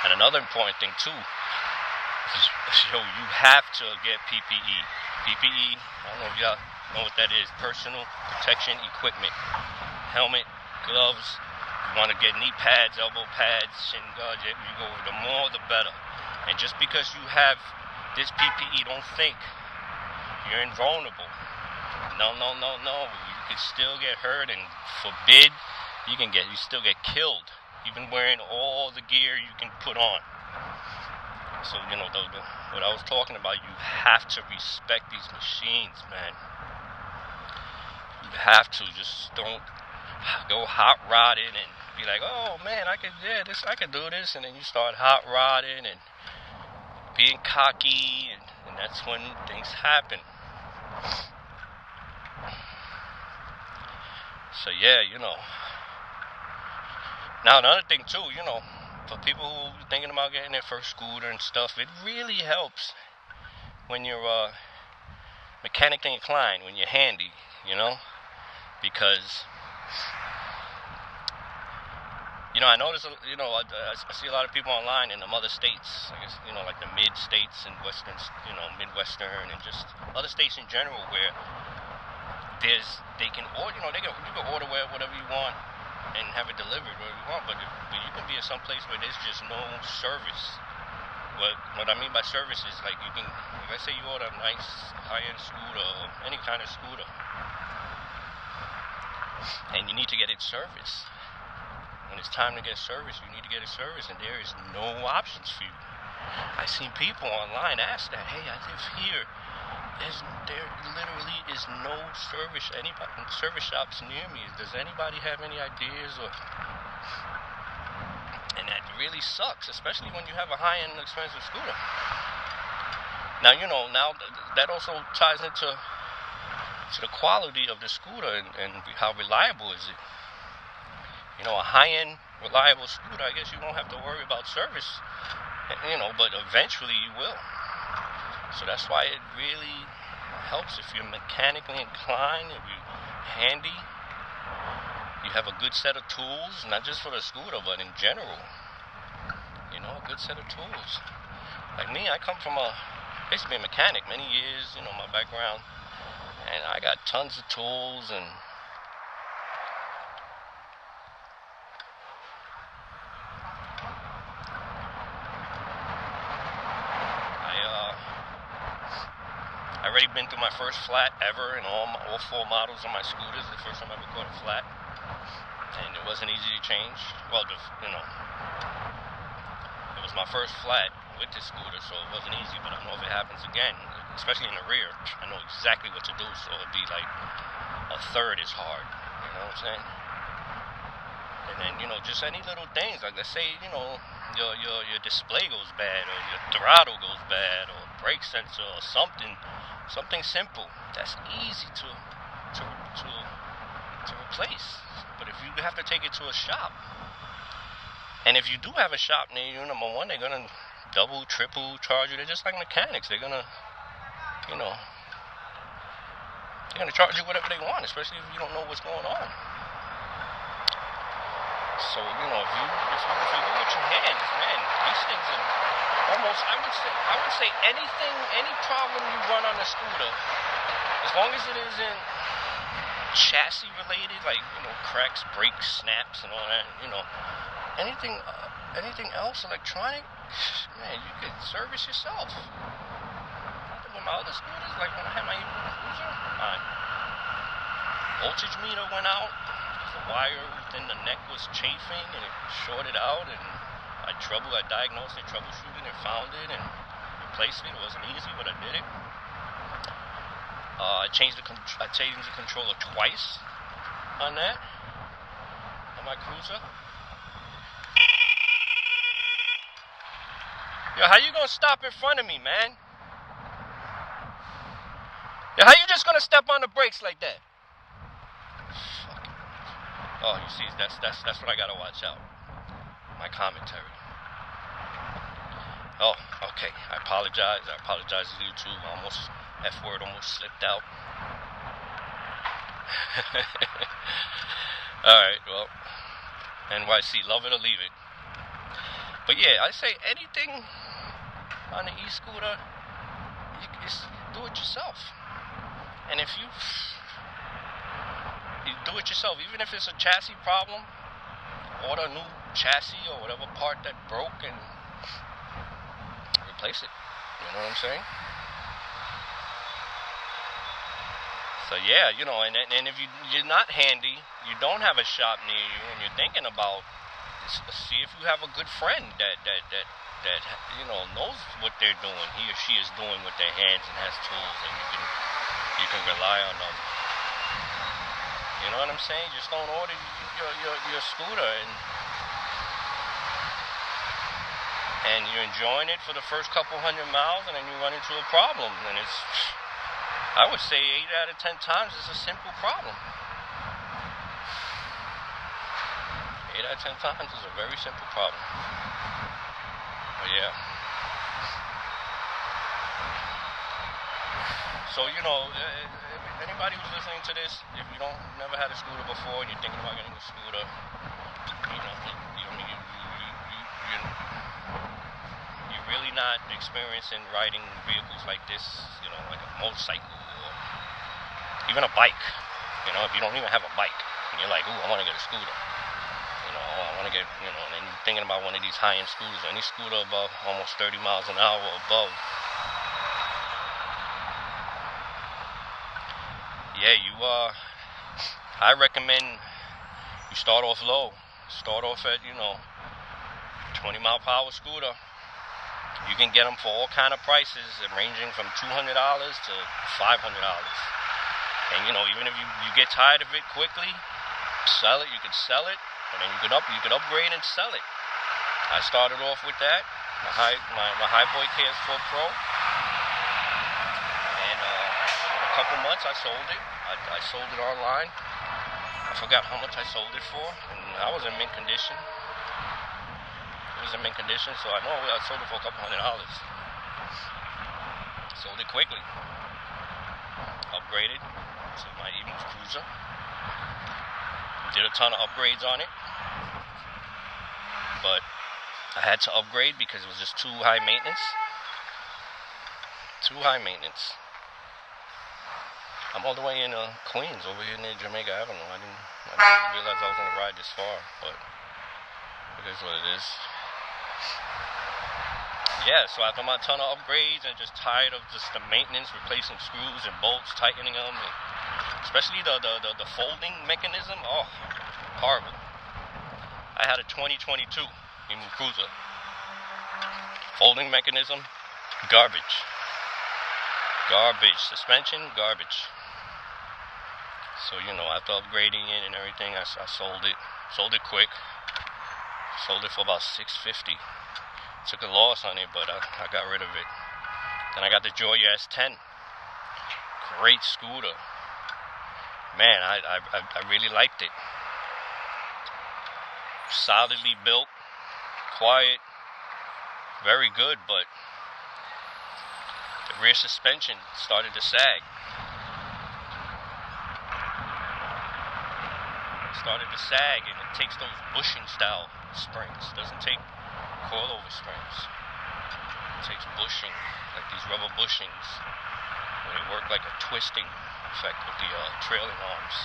And another important thing too is, you have to get PPE. PPE, I don't know if y'all know what that is. Personal protection equipment. Helmet, gloves. You want to get knee pads, elbow pads, shin guards. You go, the more the better. And just because you have this PPE, don't think you're invulnerable. No. You can still get hurt, and forbid, you still get killed, even wearing all the gear you can put on. So, what I was talking about, you have to respect these machines, man. You have to. Just don't go hot rodding and be like, oh man, I could do this, and then you start hot rodding and being cocky, and that's when things happen. So yeah, Now another thing too, for people who are thinking about getting their first scooter and stuff, it really helps when you're mechanically inclined, when you're handy, because I notice, I see a lot of people online in the other states, I guess, like the mid states and western, Midwestern, and just other states in general, where you can order whatever you want and have it delivered wherever you want, but you can be in some place where there's just no service. What I mean by service is, like, let's say you order a nice high-end scooter or any kind of scooter, and you need to get it serviced. When it's time to get service, you need to get it serviced, and there is no options for you. I've seen people online ask that, hey, I live here. There literally is no service shops near me. Does anybody have any ideas? And that really sucks, especially when you have a high-end expensive scooter. Now, that also ties into the quality of the scooter and how reliable is it. A high-end reliable scooter, I guess you won't have to worry about service, but eventually you will. So that's why it really helps if you're mechanically inclined, if you're handy, you have a good set of tools, not just for the scooter, but in general. A good set of tools. Like me, I come from basically a mechanic, many years, my background, and I got tons of tools, and I already been through my first flat ever in all 4 models of my scooters. The first time I ever caught a flat, and it wasn't easy to change. Well, it was my first flat with this scooter, so it wasn't easy. But I know if it happens again, especially in the rear, I know exactly what to do. So it'd be like a third as hard. You know what I'm saying? And then just any little things, like let's say your display goes bad, or your throttle goes bad, or brake sensor, or something simple. That's easy to replace. But if you have to take it to a shop, and if you do have a shop near you, number one, they're gonna double, triple charge you. They're just like mechanics. They're gonna charge you whatever they want, especially if you don't know what's going on. So, if you do it with your hands, man, these things are almost, I would say any problem you run on a scooter, as long as it isn't chassis related, like, cracks, brakes, snaps, and all that, anything else electronic, man, you could service yourself. With my other scooters, like when I had my Cruiser, my voltage meter went out. The wire within the neck was chafing, and it shorted out, and I diagnosed it, troubleshooted it, found it, and replaced it. It wasn't easy, but I did it. I changed the controller twice on that, on my Cruiser. Yo, how you gonna stop in front of me, man? Yo, how you just gonna step on the brakes like that? Oh, you see, that's what I gotta watch out. My commentary. Oh, okay. I apologize to YouTube. F-word almost slipped out. Alright, well, NYC, love it or leave it. But yeah, I say anything on the e-scooter, you do it yourself. And if you do it yourself, even if it's a chassis problem, order a new chassis or whatever part that broke and replace it. You know what I'm saying? So yeah, you know, and if you're not handy, you don't have a shop near you, and you're thinking about, see if you have a good friend that you know knows what they're doing, he or she is doing with their hands and has tools, and you can rely on them. You know what I'm saying? Just don't order your scooter and you're enjoying it for the first couple 100 miles, and then you run into a problem, and it's, I would say 8 out of 10 times it's a simple problem. 8 out of 10 times is a very simple problem. But yeah. So, you know, anybody who's listening to this, if you never had a scooter before and you're thinking about getting a scooter, you know, you're really not experiencing riding vehicles like this, you know, like a motorcycle or even a bike. You know, if you don't even have a bike and you're like, ooh, I want to get a scooter. You know, I want to get, you know, and then you're thinking about one of these high-end scooters, any scooter above almost 30 miles an hour or above. Yeah, I recommend you start off low. Start off at, you know, 20-mile-per-hour scooter. You can get them for all kind of prices, ranging from $200 to $500. And, you know, even if you get tired of it quickly, sell it. You could sell it, and then you could upgrade and sell it. I started off with that, my Highboy KS4 Pro. And in a couple months, I sold it. I sold it online. I forgot how much I sold it for, and I was in mint condition. It was in mint condition, so I know I sold it for a couple $100. Sold it quickly. Upgraded to my Even's Cruiser. Did a ton of upgrades on it, but I had to upgrade because it was just too high maintenance. Too high maintenance. I'm all the way in Queens, over here near Jamaica Avenue. I didn't realize I was going to ride this far, but it is what it is. Yeah, so after my ton of upgrades and just tired of just the maintenance, replacing screws and bolts, tightening them, and especially the folding mechanism, oh, horrible. I had a 2022 Yume Cruiser. Folding mechanism, garbage. Garbage. Suspension, garbage. So, you know, after upgrading it and everything, I sold it. Sold it quick. Sold it for about $650. Took a loss on it, but I got rid of it. Then I got the Joy S10. Great scooter. Man, I really liked it. Solidly built. Quiet. Very good, but the rear suspension started to sag. Started to sag, and it takes those bushing style springs. Doesn't take coilover springs. It takes bushing, like these rubber bushings, where they work like a twisting effect with the trailing arms.